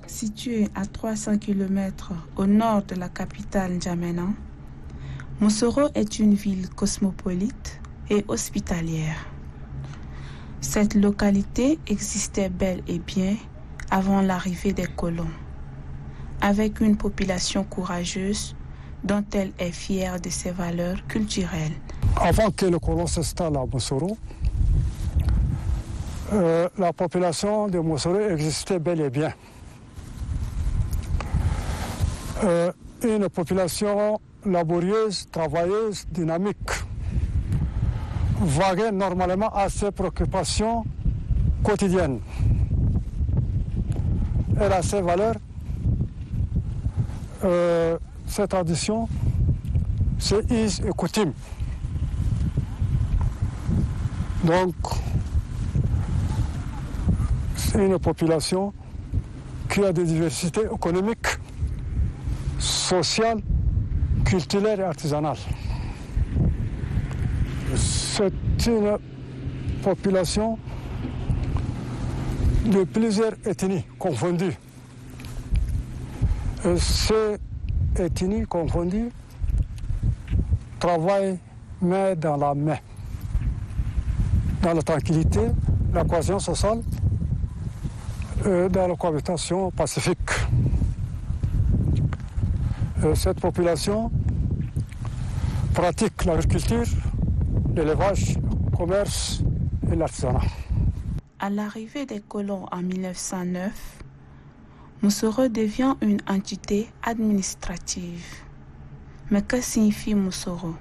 Situé à 300 km au nord de la capitale N'Djamena, Moussoro est une ville cosmopolite et hospitalière. Cette localité existait bel et bien avant l'arrivée des colons, avec une population courageuse dont elle est fière de ses valeurs culturelles. Avant que les colons s'installent à Moussoro, la population de Moussoro existait bel et bien. Une population laborieuse, travailleuse, dynamique, vaguait normalement à ses préoccupations quotidiennes. Elle a ses valeurs, ses traditions, ses us et coutumes. Donc, c'est une population qui a des diversités économiques, sociales, culturelles et artisanales. C'est une population de plusieurs ethnies confondues. Et ces ethnies confondues travaillent main dans la main, dans la tranquillité, la cohésion sociale, dans la cohabitation pacifique. Cette population pratique l'agriculture, l'élevage, le commerce et l'artisanat. À l'arrivée des colons en 1909, Moussoro devient une entité administrative. Mais que signifie Moussoro?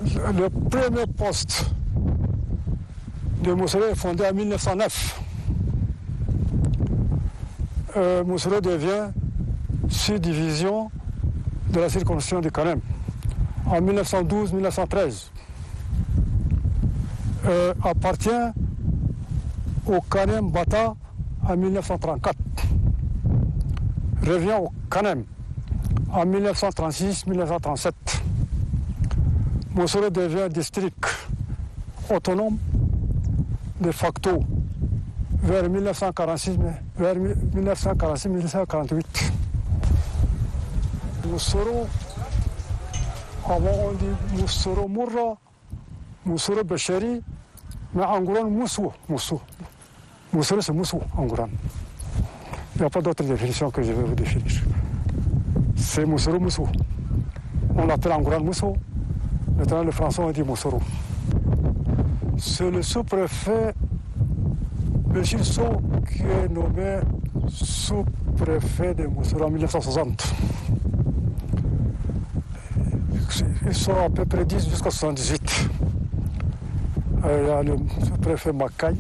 Le premier poste de Moussoro est fondé en 1909. Moussoro devient subdivision de la circonscription de Kanem en 1912-1913. Appartient au Kanem Bata en 1934. Revient au Kanem en 1936-1937. Moussoro devient district autonome de facto vers 1946-1948. Moussoro, avant on dit Moussoro Mourra, Moussoro Bachari, mais en gros Moussou. Moussoro c'est Moussou en gros. Il n'y a pas d'autre définition que je vais vous définir. C'est Moussoro Moussou. On l'appelle en gros Moussou. Maintenant, le français, on dit Moussoro. C'est le sous-préfet Béchir Sow qui est nommé sous-préfet de Moussoro en 1960. Ils sont à peu près 10 jusqu'à 78. Il y a le sous-préfet Makaï,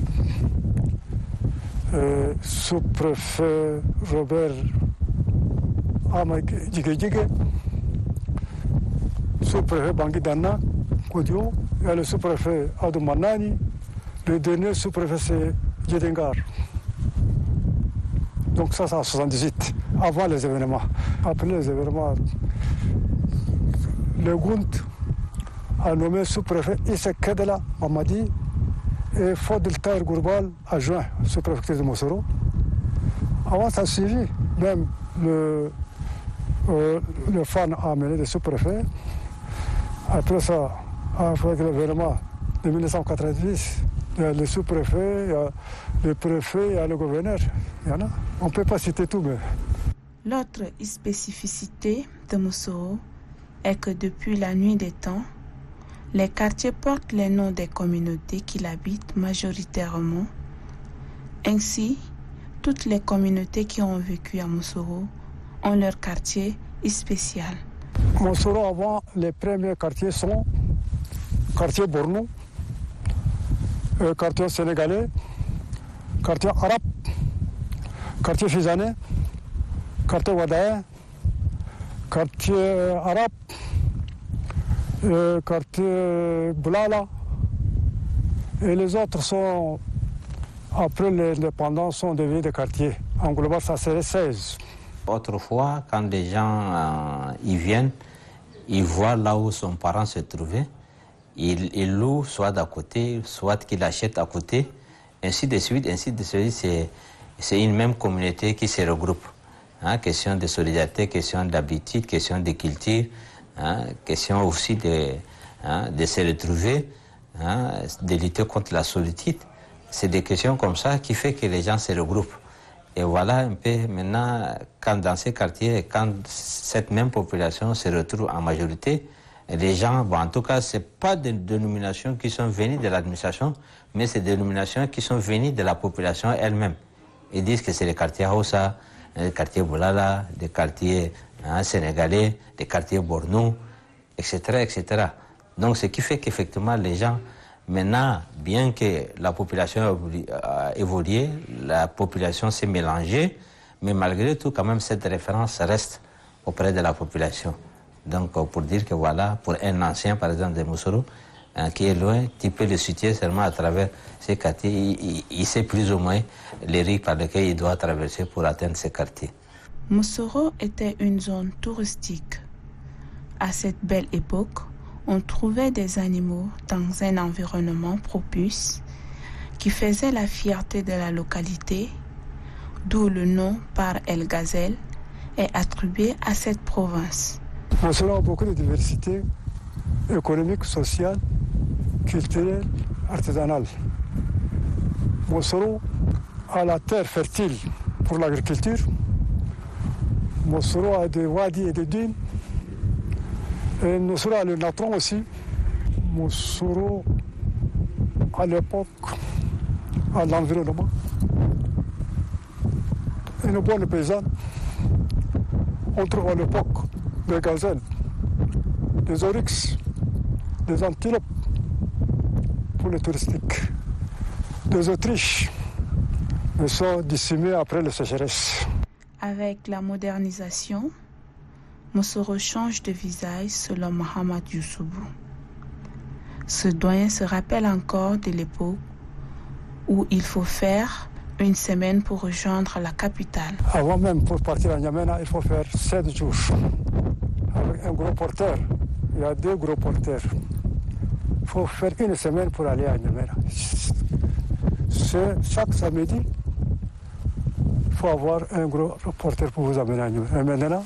sous-préfet Robert Djigé, sous-préfet Bangui-Dana, Koudio, il y a le sous-préfet Adou Manani, le dernier sous-préfet c'est Djedengar. Donc ça c'est en 78, avant les événements. Après les événements, le Gound a nommé sous-préfet Issa Kedela Mamadi et Fodil Tahir Gourbal adjoint sous-préfecture de Moussoro. Avant ça a suivi, même le FAN a amené des sous-préfets. Après ça, après l'événement de 1990, il y a le sous-préfet, il y a le préfet, il y a le gouverneur. Il y en a. On ne peut pas citer tout, mais... L'autre spécificité de Moussoro est que depuis la nuit des temps, les quartiers portent les noms des communautés qui l'habitent majoritairement. Ainsi, toutes les communautés qui ont vécu à Moussoro ont leur quartier spécial. Moussoro, avant, les premiers quartiers sont quartier Bornou, quartier sénégalais, quartier arabe, quartier fisanais, quartier wadaïen, quartier arabe, quartier Boulala. Et les autres sont, après l'indépendance, sont devenus des quartiers. En global, ça serait 16. Autrefois, quand des gens y viennent, ils voient là où son parent se trouvait, ils louent soit d'à côté, soit qu'ils achètent à côté, ainsi de suite, c'est une même communauté qui se regroupe. Hein, question de solidarité, question d'habitude, question de culture, hein, question aussi de se retrouver, hein, de lutter contre la solitude. C'est des questions comme ça qui fait que les gens se regroupent. Et voilà un peu maintenant, quand dans ces quartiers, quand cette même population se retrouve en majorité, les gens, bon, en tout cas, ce n'est pas des dénominations qui sont venues de l'administration, mais c'est des dénominations qui sont venues de la population elle-même. Ils disent que c'est les quartiers Hausa, les quartiers Boulala, des quartiers sénégalais, des quartiers Bornou, etc., etc. Donc, ce qui fait qu'effectivement, les gens, maintenant, bien que la population a évolué, la population s'est mélangée, mais malgré tout, quand même, cette référence reste auprès de la population. Donc, pour dire que voilà, pour un ancien, par exemple, de Moussoro, qui est loin, tu peux le situer seulement à travers ces quartiers. Il sait plus ou moins les rues par lesquelles il doit traverser pour atteindre ces quartiers. Moussoro était une zone touristique. À cette belle époque, on trouvait des animaux dans un environnement propice qui faisait la fierté de la localité, d'où le nom par El Gazelle est attribué à cette province. Moussoro a beaucoup de diversité économique, sociale, culturelle, artisanale. Moussoro a la terre fertile pour l'agriculture. Moussoro a des wadis et des dunes. Et Moussoro a le natron aussi. Moussoro, à l'époque, a l'environnement. Une bonne paysanne. On trouve à l'époque des gazelles, des oryx, des antilopes pour le touristique, des autriches, mais sont dissimées après la sécheresse. Avec la modernisation, Moussoro change de visage selon Mohamed Youssoubou. Ce doyen se rappelle encore de l'époque où il faut faire une semaine pour rejoindre la capitale. Avant même, pour partir à N'Djamena, il faut faire 7 jours avec un gros porteur. Il y a 2 gros porteurs. Il faut faire une semaine pour aller à N'Djamena. Chaque samedi, il faut avoir un gros porteur pour vous amener à N'Djamena. Et maintenant,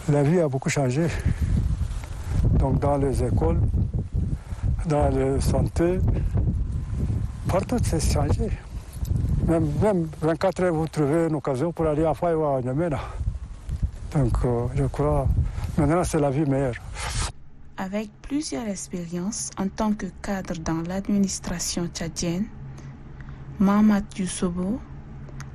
la vie a beaucoup changé. Donc dans les écoles, dans la santé, partout c'est changé. Même 24 heures, vous trouvez une occasion pour aller à Faye ou à N'Djamena. Donc je crois, maintenant c'est la vie meilleure. Avec plusieurs expériences en tant que cadre dans l'administration tchadienne, Mohamed Youssoubou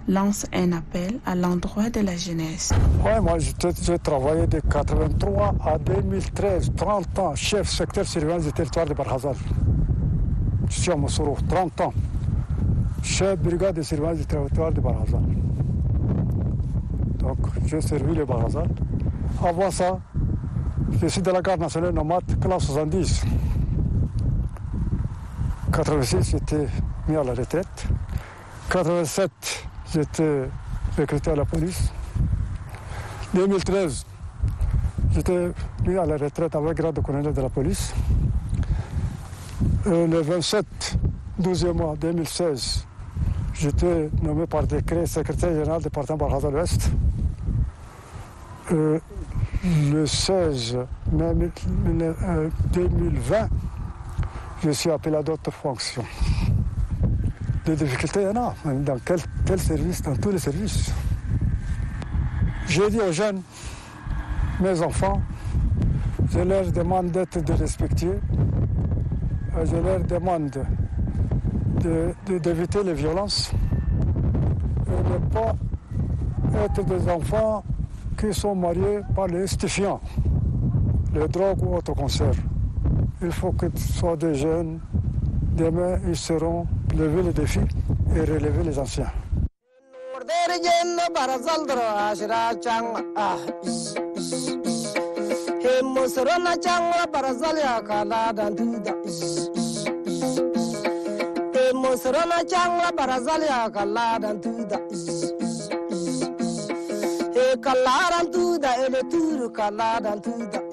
lance un appel à l'endroit de la jeunesse. Oui, moi j'ai travaillé de 1983 à 2013, 30 ans, chef secteur surveillance du territoire de Barkhazal. Je suis à Moussoro, 30 ans, chef brigade de surveillance du territoire de Barkhazal. Donc j'ai servi le Barkhazal. Avant ça, je suis de la garde nationale nomade, classe 70. 86, j'étais mis à la retraite. 87, j'étais recruté à la police. 2013, j'étais mis à la retraite avec grade de colonel de la police. Le 27, 12e mois 2016, j'étais nommé par décret secrétaire général du département Barkhazal Ouest. Le 16 mai 2020, je suis appelé à d'autres fonctions. Des difficultés, il y en a. Dans quel service? Dans tous les services. J'ai dit aux jeunes, mes enfants, je leur demande d'être respectueux. Je leur demande d'éviter les violences et de ne pas être des enfants qui sont mariés par les stupéfiants, les drogues ou autres concerts. Il faut que ce soit des jeunes. Demain, ils seront lever les défis et relever les anciens. Mosrona changla barazalia kaladan tuda. Kaladan tuda ele turu kaladan tuda.